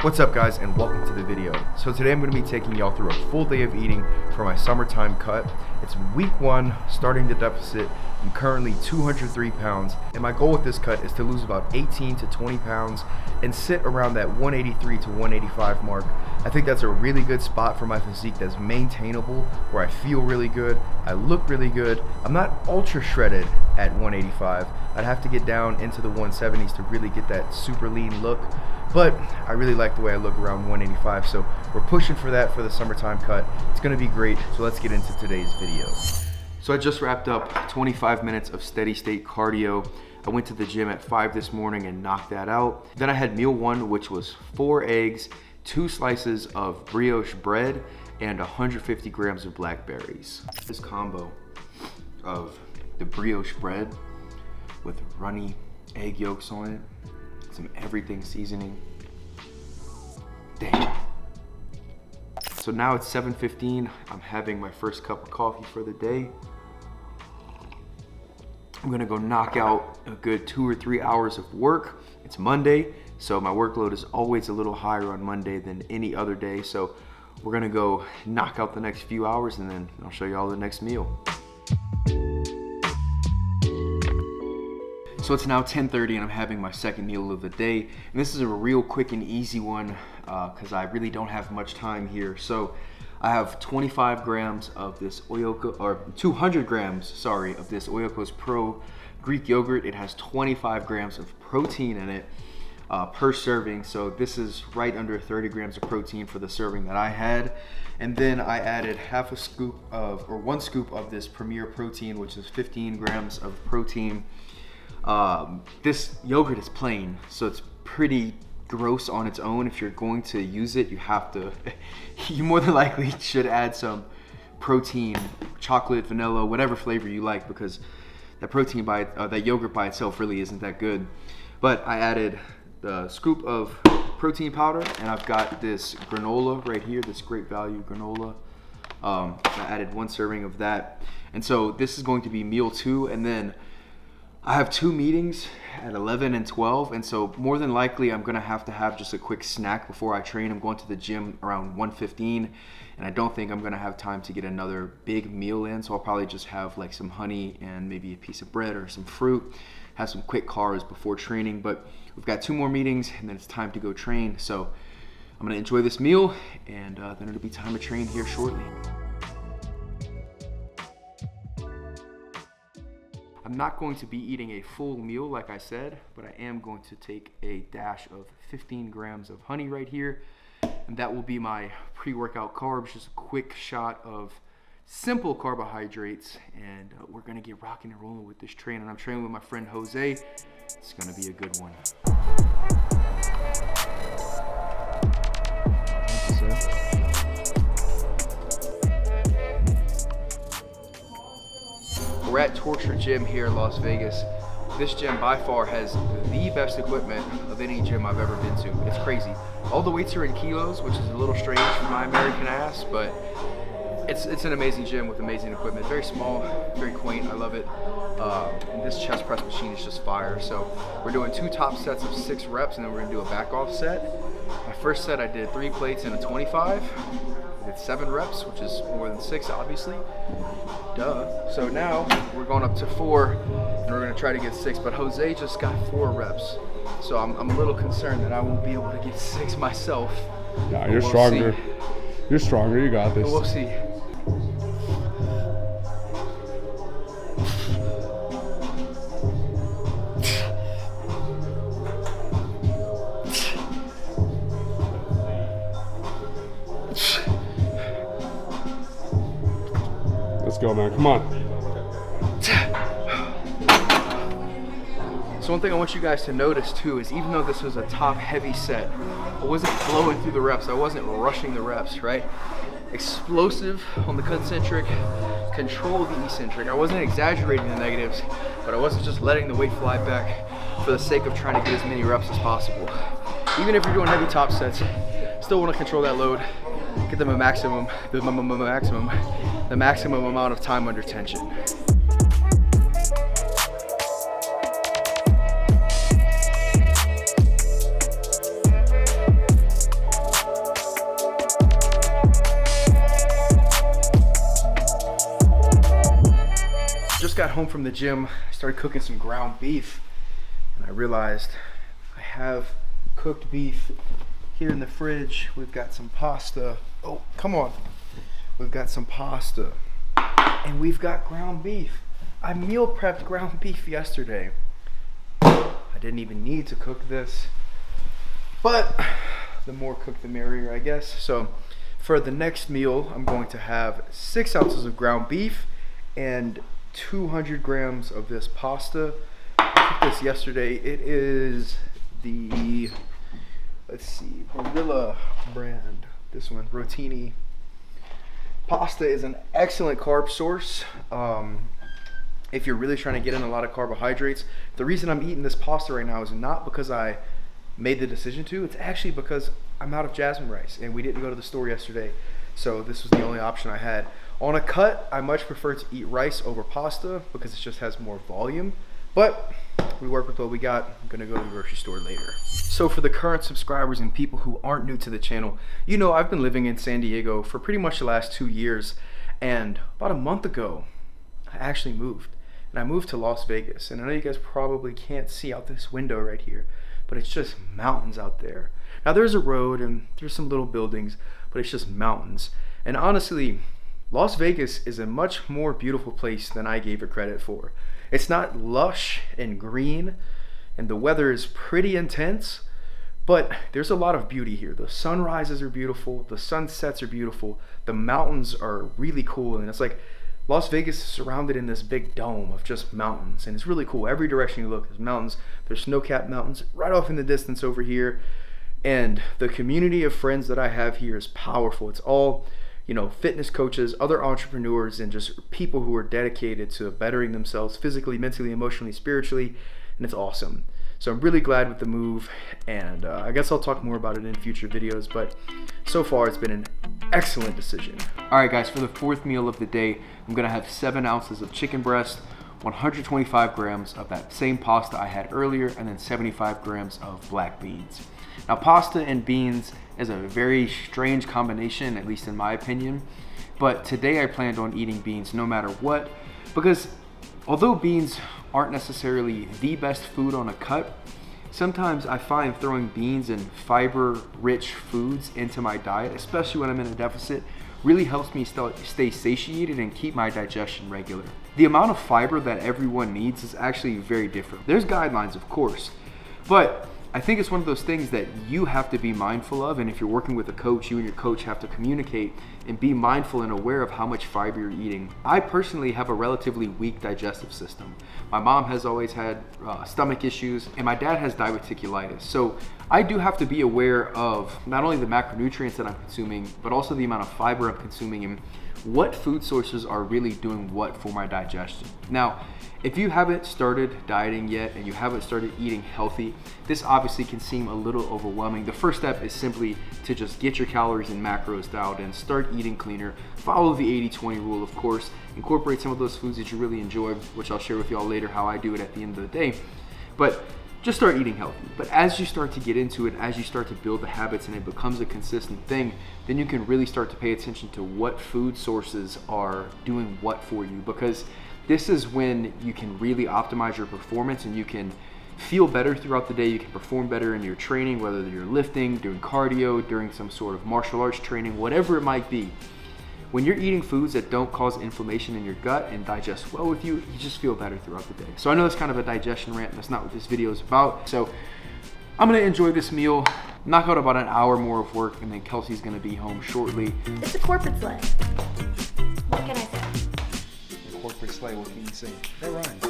What's up guys, and welcome to the video. So today I'm going to be taking y'all through a full day of eating for my summertime cut. It's week 1, starting the deficit. I'm currently 203 pounds, and my goal with this cut is to lose about 18 to 20 pounds and sit around that 183 to 185 mark. I think that's a really good spot for my physique that's maintainable, where I feel really good, I look really good. I'm not ultra shredded at 185. I'd have to get down into the 170s to really get that super lean look. But I really like the way I look around 185, so we're pushing for that for the summertime cut. It's gonna be great, so let's get into today's video. So I just wrapped up 25 minutes of steady state cardio. I went to the gym at 5 this morning and knocked that out. Then I had meal 1, which was 4 eggs, 2 slices of brioche bread, and 150 grams of blackberries. This combo of the brioche bread with runny egg yolks on it, some everything seasoning. Damn. So now it's 7:15. I'm having my first cup of coffee for the day. I'm gonna go knock out a good 2 or 3 hours of work. It's Monday, so my workload is always a little higher on Monday than any other day. So we're gonna go knock out the next few hours, and then I'll show you all the next meal. So it's now 10:30 and I'm having my second meal of the day. And this is a real quick and easy one because I really don't have much time here. So I have 25 grams of this Oyoko, or 200 grams, sorry, of this Oikos Pro Greek yogurt. It has 25 grams of protein in it per serving. So this is right under 30 grams of protein for the serving that I had. And then I added one scoop of this Premier Protein, which is 15 grams of protein. This yogurt is plain, so it's pretty gross on its own. If you're going to use it, you more than likely should add some protein, chocolate, vanilla, whatever flavor you like, because that yogurt by itself really isn't that good. But I added the scoop of protein powder, and I've got this granola right here, this Great Value granola. I added 1 serving of that. And so this is going to be meal 2, and then I have 2 meetings at 11 and 12, and so more than likely I'm gonna have to have just a quick snack before I train. I'm going to the gym around 1:15, and I don't think I'm gonna have time to get another big meal in, so I'll probably just have like some honey and maybe a piece of bread or some fruit, have some quick carbs before training. But we've got 2 more meetings, and then it's time to go train. So I'm gonna enjoy this meal, and then it'll be time to train here shortly. I'm not going to be eating a full meal like I said, but I am going to take a dash of 15 grams of honey right here, and that will be my pre-workout carbs, just a quick shot of simple carbohydrates, and we're gonna get rocking and rolling with this train. And I'm training with my friend Jose. It's gonna be a good one. Thank you, sir. We're at Torture Gym here in Las Vegas. This gym by far has the best equipment of any gym I've ever been to. It's crazy. All the weights are in kilos, which is a little strange for my American ass, but it's an amazing gym with amazing equipment. Very small, very quaint, I love it. And this chest press machine is just fire. So we're doing 2 top sets of 6 reps, and then we're gonna do a back off set. My first set I did 3 plates and a 25. I did 7 reps, which is more than 6, obviously. Duh. So now we're going up to 4, and we're gonna try to get 6, but Jose just got 4 reps. So I'm a little concerned that I won't be able to get 6 myself. Nah, you're stronger. See. You're stronger, you got this. But we'll see. Let's go, man. Come on. So one thing I want you guys to notice too is, even though this was a top heavy set, I wasn't blowing through the reps. I wasn't rushing the reps, right? Explosive on the concentric, control the eccentric. I wasn't exaggerating the negatives, but I wasn't just letting the weight fly back for the sake of trying to get as many reps as possible. Even if you're doing heavy top sets, still want to control that load, get them the maximum amount of time under tension. home from the gym, I started cooking some ground beef, and I realized I have cooked beef here in the fridge. We've got some pasta. Oh, come on. We've got some pasta, and we've got ground beef. I meal prepped ground beef yesterday. I didn't even need to cook this, but the more cooked the merrier, I guess. So for the next meal, I'm going to have 6 ounces of ground beef and 200 grams of this pasta. I cooked this yesterday. It is the, let's see, Barilla brand. This one, Rotini. Pasta is an excellent carb source. If you're really trying to get in a lot of carbohydrates. The reason I'm eating this pasta right now is not because I made the decision to. It's actually because I'm out of jasmine rice and we didn't go to the store yesterday, so this was the only option I had. On a cut, I much prefer to eat rice over pasta because it just has more volume, but we work with what we got. I'm gonna go to the grocery store later. So for the current subscribers and people who aren't new to the channel, you know I've been living in San Diego for pretty much the last 2 years, and about a month ago I actually moved. And I moved to Las Vegas, and I know you guys probably can't see out this window right here, but it's just mountains out there. Now there's a road and there's some little buildings, but it's just mountains. And honestly, Las Vegas is a much more beautiful place than I gave it credit for. It's not lush and green, and the weather is pretty intense, but there's a lot of beauty here. The sunrises are beautiful, the sunsets are beautiful, the mountains are really cool, and it's like Las Vegas is surrounded in this big dome of just mountains, and it's really cool. Every direction you look, there's mountains. There's snow-capped mountains right off in the distance over here, and the community of friends that I have here is powerful. It's all, you know, fitness coaches, other entrepreneurs, and just people who are dedicated to bettering themselves physically, mentally, emotionally, spiritually, and it's awesome. So I'm really glad with the move, and I guess I'll talk more about it in future videos, but so far it's been an excellent decision. All right guys, for the 4th meal of the day, I'm gonna have 7 ounces of chicken breast, 125 grams of that same pasta I had earlier, and then 75 grams of black beans. Now pasta and beans is a very strange combination, at least in my opinion, but today I planned on eating beans no matter what, because although beans aren't necessarily the best food on a cut, sometimes I find throwing beans and fiber-rich foods into my diet, especially when I'm in a deficit, really helps me stay satiated and keep my digestion regular. The amount of fiber that everyone needs is actually very different. There's guidelines, of course, but I think it's one of those things that you have to be mindful of, and if you're working with a coach, you and your coach have to communicate and be mindful and aware of how much fiber you're eating. I personally have a relatively weak digestive system. My mom has always had stomach issues, and my dad has diverticulitis. So I do have to be aware of not only the macronutrients that I'm consuming, but also the amount of fiber I'm consuming and what food sources are really doing what for my digestion. Now, if you haven't started dieting yet and you haven't started eating healthy, this obviously can seem a little overwhelming. The first step is simply to just get your calories and macros dialed in, start eating cleaner, follow the 80-20 rule, of course, incorporate some of those foods that you really enjoy, which I'll share with y'all later how I do it at the end of the day. But just start eating healthy. But as you start to get into it, as you start to build the habits and it becomes a consistent thing, then you can really start to pay attention to what food sources are doing what for you, because this is when you can really optimize your performance and you can feel better throughout the day. You can perform better in your training, whether you're lifting, doing cardio, during some sort of martial arts training, whatever it might be. When you're eating foods that don't cause inflammation in your gut and digest well with you, you just feel better throughout the day. So I know that's kind of a digestion rant. That's not what this video is about. So I'm gonna enjoy this meal, knock out about an hour more of work, and then Kelsey's gonna be home shortly. It's a corporate slay. What can I say? Corporate slay, what can you say? That rhymes.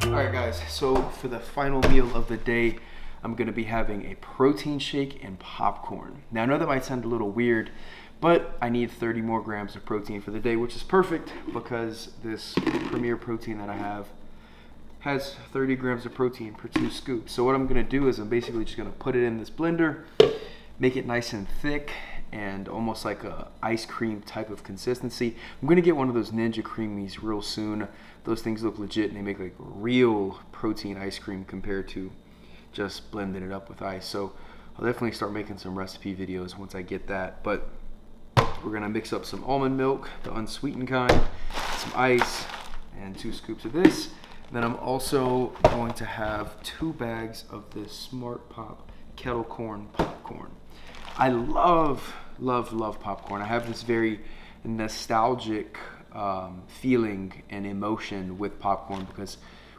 All right guys, so for the final meal of the day, I'm gonna be having a protein shake and popcorn. Now I know that might sound a little weird, but I need 30 more grams of protein for the day, which is perfect because this Premier protein that I have has 30 grams of protein per 2 scoops. So what I'm gonna do is I'm basically just gonna put it in this blender, make it nice and thick and almost like a ice cream type of consistency. I'm gonna get one of those Ninja Creamies real soon. Those things look legit and they make like real protein ice cream compared to just blending it up with ice. So I'll definitely start making some recipe videos once I get that. But we're gonna mix up some almond milk, the unsweetened kind, some ice and 2 scoops of this. Then I'm also going to have 2 bags of this Smart Pop kettle corn popcorn. I love popcorn. I have this very nostalgic feeling and emotion with popcorn because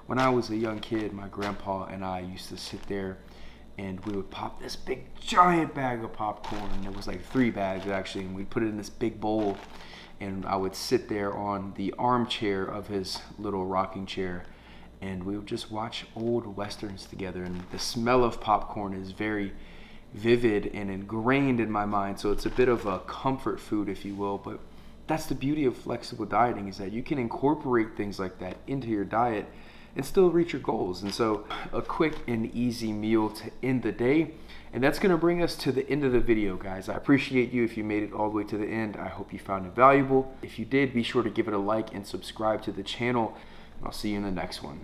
when I was a young kid, my grandpa and I used to sit there and we would pop this big giant bag of popcorn. It was like 3 bags actually, and we'd put it in this big bowl, and I would sit there on the armchair of his little rocking chair, and we would just watch old westerns together. And the smell of popcorn is very vivid and ingrained in my mind, so it's a bit of a comfort food, if you will. But that's the beauty of flexible dieting, is that you can incorporate things like that into your diet and still reach your goals. And so a quick and easy meal to end the day. And that's gonna bring us to the end of the video, guys. I appreciate you if you made it all the way to the end. I hope you found it valuable. If you did, be sure to give it a like and subscribe to the channel. And I'll see you in the next one.